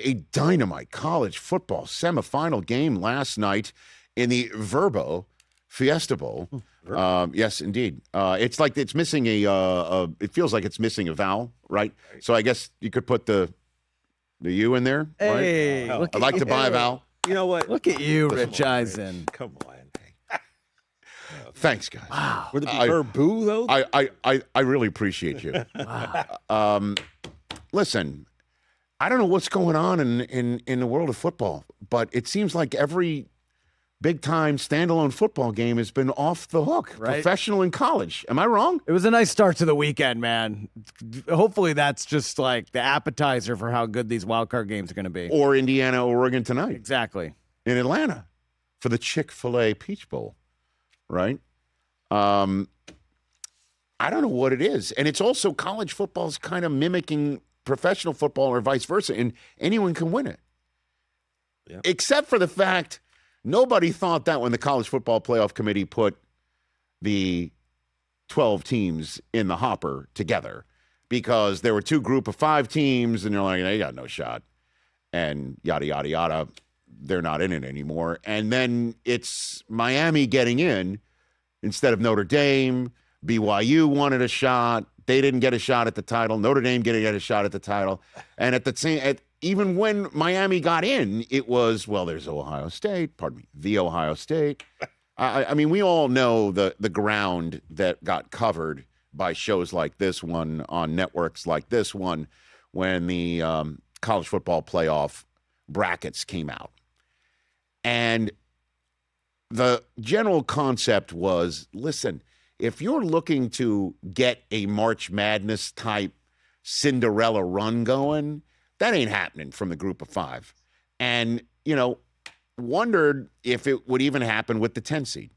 a dynamite college football semifinal game last night in the Verbo Fiesta Bowl. Yes, indeed. It's like it's missing it feels like it's missing a vowel, right? So I guess you could put the U in there, Hey, right? I'd like to buy a vowel. You know what? Look at you, Rich Eisen. Come on. Thanks, guys. Wow. Would it be Verbu, though? I really appreciate you. Wow. Listen, I don't know what's going on in the world of football, but it seems like every big-time standalone football game has been off the hook, right? Professional and college. Am I wrong? It was a nice start to the weekend, man. Hopefully that's just like the appetizer for how good these wild card games are going to be. Or Indiana, Oregon tonight. Exactly. In Atlanta for the Chick-fil-A Peach Bowl, right? I don't know what it is. And it's also college football's kind of mimicking professional football or vice versa, and anyone can win it. Yep. Except for the fact nobody thought that when the College Football Playoff Committee put the 12 teams in the hopper together, because there were two group of 5 teams, and they're like, they got no shot, and yada, yada, yada. They're not in it anymore. And then it's Miami getting in instead of Notre Dame. BYU wanted a shot. They didn't get a shot at the title. Notre Dame didn't get a shot at the title. And at the same, even when Miami got in, it was, well, there's Ohio State. Pardon me, the Ohio State. I mean, we all know the ground that got covered by shows like this one on networks like this one when the college football playoff brackets came out. And the general concept was, listen, if you're looking to get a March Madness type Cinderella run going, that ain't happening from the group of 5. And, wondered if it would even happen with the 10 seed.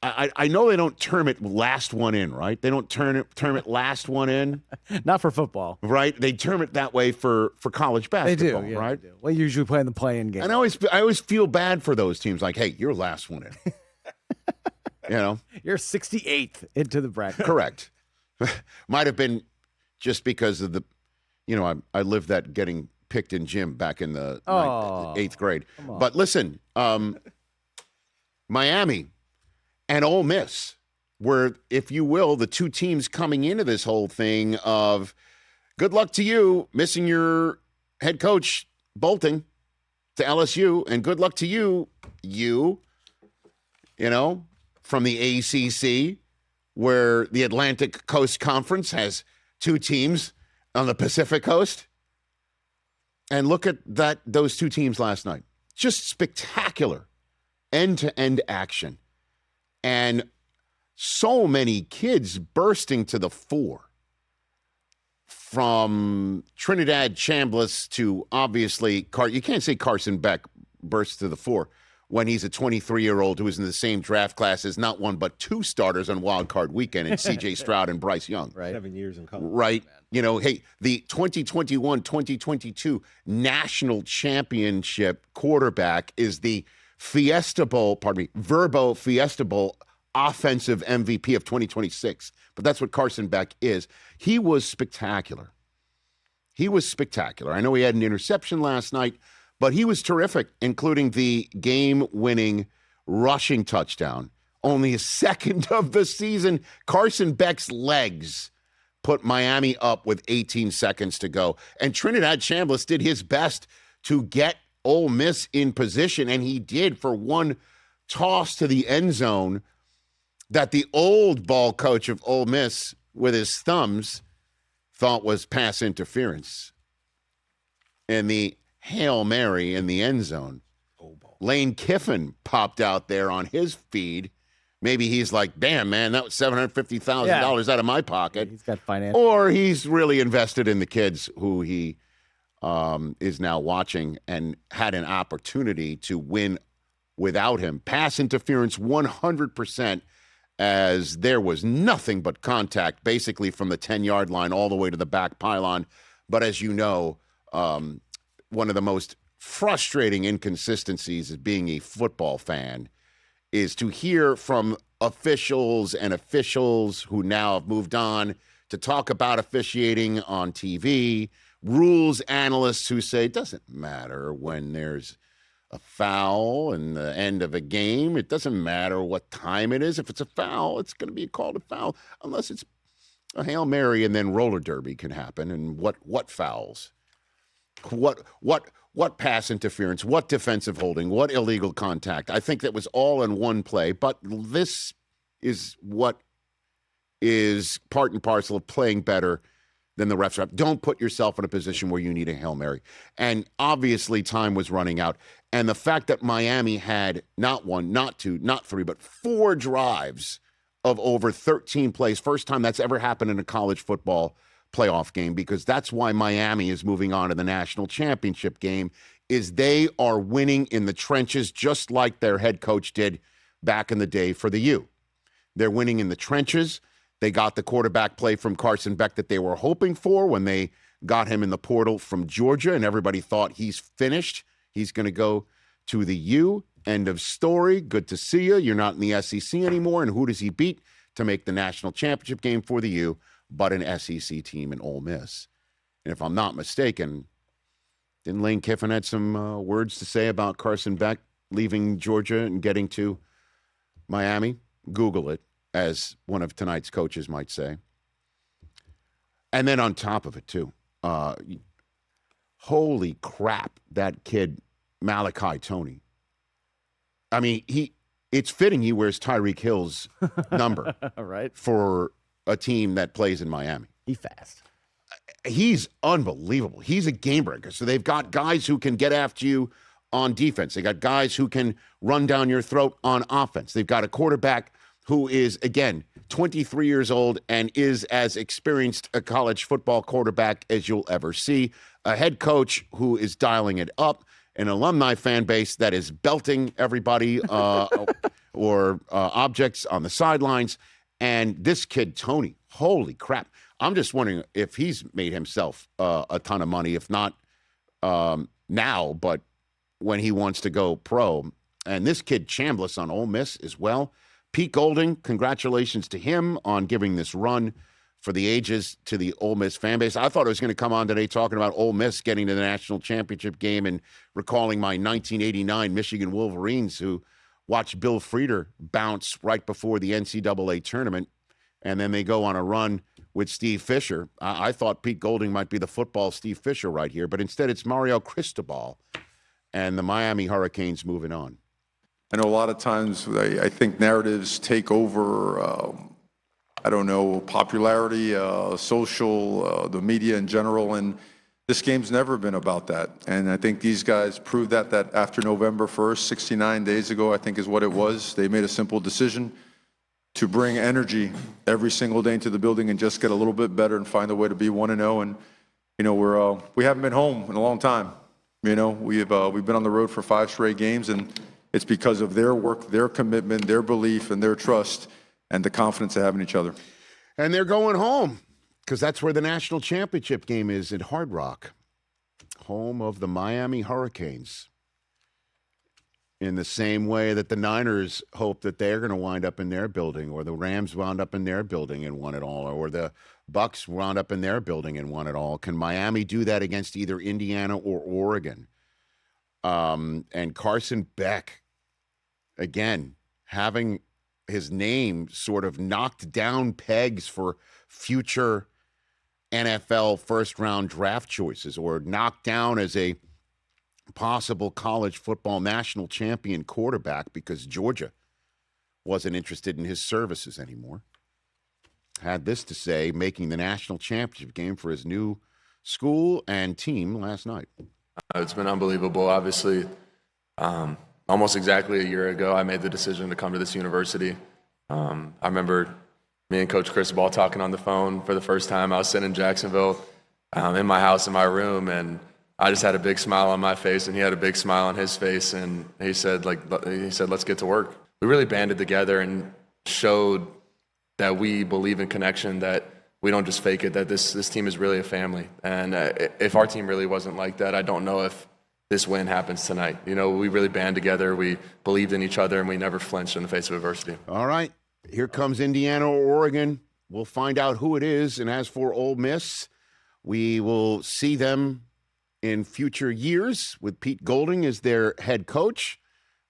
I know they don't term it last one in, right? They don't term it last one in. Not for football. Right? They term it that way for college basketball, they do, yeah, right? They do. Well, usually play in the play-in game. And I always feel bad for those teams, like, hey, you're last one in. You're 68th into the bracket. Correct. Might have been just because of the, I lived that getting picked in gym back in the 8th grade. But listen, Miami and Ole Miss were, if you will, the two teams coming into this whole thing of good luck to you missing your head coach bolting to LSU, and good luck to you, from the ACC, where the Atlantic Coast Conference has 2 teams on the Pacific Coast. And look at those 2 teams last night. Just spectacular end-to-end action. And so many kids bursting to the fore. From Trinidad Chambliss to, obviously, you can't say Carson Beck bursts to the fore when he's a 23-year-old who is in the same draft class as not one but 2 starters on Wild Card Weekend, and C.J. Stroud and Bryce Young. Right. 7 years in college. Right. Hey, the 2021-2022 National Championship quarterback is the Verbo Fiesta Bowl offensive MVP of 2026. But that's what Carson Beck is. He was spectacular. I know he had an interception last night, but he was terrific, including the game-winning rushing touchdown. Only a second of the season. Carson Beck's legs put Miami up with 18 seconds to go. And Trinidad Chambliss did his best to get Ole Miss in position, and he did for one toss to the end zone that the old ball coach of Ole Miss with his thumbs thought was pass interference. And the Hail Mary in the end zone. Lane Kiffin popped out there on his feed. Maybe he's like, damn, man, that was $750,000 out of my pocket. He's got financial. Or he's really invested in the kids who he is now watching and had an opportunity to win without him. Pass interference 100%, as there was nothing but contact basically from the 10-yard line all the way to the back pylon. But as you know, one of the most frustrating inconsistencies of being a football fan is to hear from officials who now have moved on to talk about officiating on TV rules analysts who say it doesn't matter when there's a foul in the end of a game. It doesn't matter what time it is. If it's a foul, it's going to be called a foul unless it's a Hail Mary, and then roller derby can happen. And what fouls? What pass interference? What defensive holding? What illegal contact? I think that was all in one play, but this is what is part and parcel of playing better than the refs. Don't put yourself in a position where you need a Hail Mary. And obviously time was running out. And the fact that Miami had not one, not two, not three, but 4 drives of over 13 plays. First time that's ever happened in a college football playoff game, because that's why Miami is moving on to the national championship game, is they are winning in the trenches just like their head coach did back in the day for the U. They're winning in the trenches. They got the quarterback play from Carson Beck that they were hoping for when they got him in the portal from Georgia, and everybody thought he's finished. He's going to go to the U. End of story. Good to see you. You're not in the SEC anymore. And who does he beat to make the national championship game for the U but an SEC team in Ole Miss? And if I'm not mistaken, didn't Lane Kiffin had some words to say about Carson Beck leaving Georgia and getting to Miami? Google it, as one of tonight's coaches might say. And then on top of it, too, holy crap, that kid, Malachi Toney. I mean, it's fitting he wears Tyreek Hill's number right, for a team that plays in Miami. He's fast. He's unbelievable. He's a game breaker. So they've got guys who can get after you on defense. They got guys who can run down your throat on offense. They've got a quarterback who is, again, 23 years old and is as experienced a college football quarterback as you'll ever see. A head coach who is dialing it up. An alumni fan base that is belting everybody or objects on the sidelines. And this kid, Toney, holy crap. I'm just wondering if he's made himself a ton of money, if not now, but when he wants to go pro. And this kid, Chambliss on Ole Miss as well. Pete Golding, congratulations to him on giving this run for the ages to the Ole Miss fan base. I thought I was going to come on today talking about Ole Miss getting to the national championship game and recalling my 1989 Michigan Wolverines, who watched Bill Frieder bounce right before the NCAA tournament, and then they go on a run with Steve Fisher. I thought Pete Golding might be the football Steve Fisher right here, but instead it's Mario Cristobal and the Miami Hurricanes moving on. I know a lot of times I think narratives take over, popularity, social, the media in general, and this game's never been about that. And I think these guys proved that after November 1st, 69 days ago, I think is what it was. They made a simple decision to bring energy every single day into the building and just get a little bit better and find a way to be 1-0. And, we haven't been home in a long time. We've been on the road for 5 straight games, and it's because of their work, their commitment, their belief, and their trust, and the confidence they have in each other. And they're going home, because that's where the national championship game is, at Hard Rock, home of the Miami Hurricanes. In the same way that the Niners hope that they're going to wind up in their building, or the Rams wound up in their building and won it all, or the Bucks wound up in their building and won it all. Can Miami do that against either Indiana or Oregon? And Carson Beck, again, having his name sort of knocked down pegs for future NFL first-round draft choices, or knocked down as a possible college football national champion quarterback because Georgia wasn't interested in his services anymore. Had this to say, making the national championship game for his new school and team last night. It's been unbelievable. Obviously, almost exactly a year ago, I made the decision to come to this university. I remember me and Coach Cristobal talking on the phone for the first time. I was sitting in Jacksonville in my house, in my room, and I just had a big smile on my face, and he had a big smile on his face, and he said, let's get to work. We really banded together and showed that we believe in connection, that we don't just fake it, that this team is really a family. And if our team really wasn't like that, I don't know if this win happens tonight. We really band together, we believed in each other, and we never flinched in the face of adversity. All right, here comes Indiana or Oregon. We'll find out who it is. And as for Ole Miss, We will see them in future years with Pete Golding as their head coach.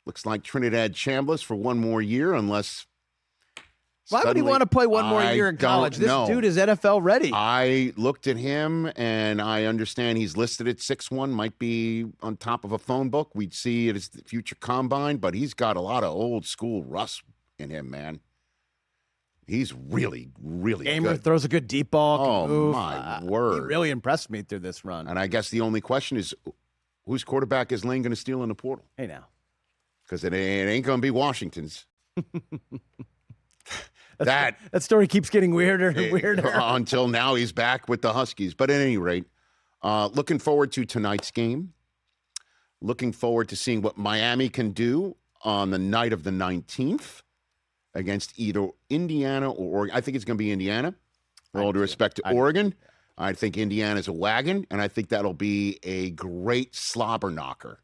Looks like Trinidad Chambliss for one more year, unless. Why would he want to play one more year in college? This dude is NFL ready. I looked at him, and I understand he's listed at 6'1", might be on top of a phone book. We'd see it as the future combine, but he's got a lot of old school rust in him, man. He's really, really Gamer good. throws a good deep ball. Oh, my word. He really impressed me through this run. And I guess the only question is, whose quarterback is Lane going to steal in the portal? Hey, now. Because it ain't going to be Washington's. That story keeps getting weirder and weirder. Until now, he's back with the Huskies. But at any rate, looking forward to tonight's game. Looking forward to seeing what Miami can do on the night of the 19th against either Indiana or Oregon. I think it's going to be Indiana. With all due respect to Oregon, I think Indiana's a wagon, and I think that'll be a great slobber knocker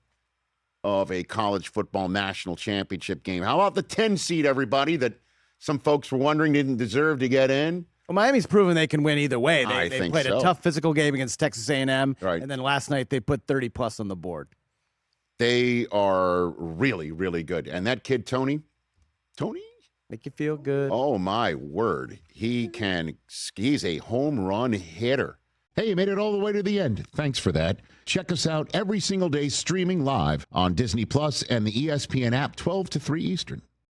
of a college football national championship game. How about the 10 seed, everybody, that some folks were wondering didn't deserve to get in? Well, Miami's proven they can win either way. They think played so. a tough physical game against Texas A&M, Right. and then last night they put 30-plus on the board. They are really, really good. And that kid, Tony, Make you feel good. oh, my word. He's a home run hitter. Hey, you made it all the way to the end. Thanks for that. Check us out every single day streaming live on Disney Plus and the ESPN app 12 to 3 Eastern.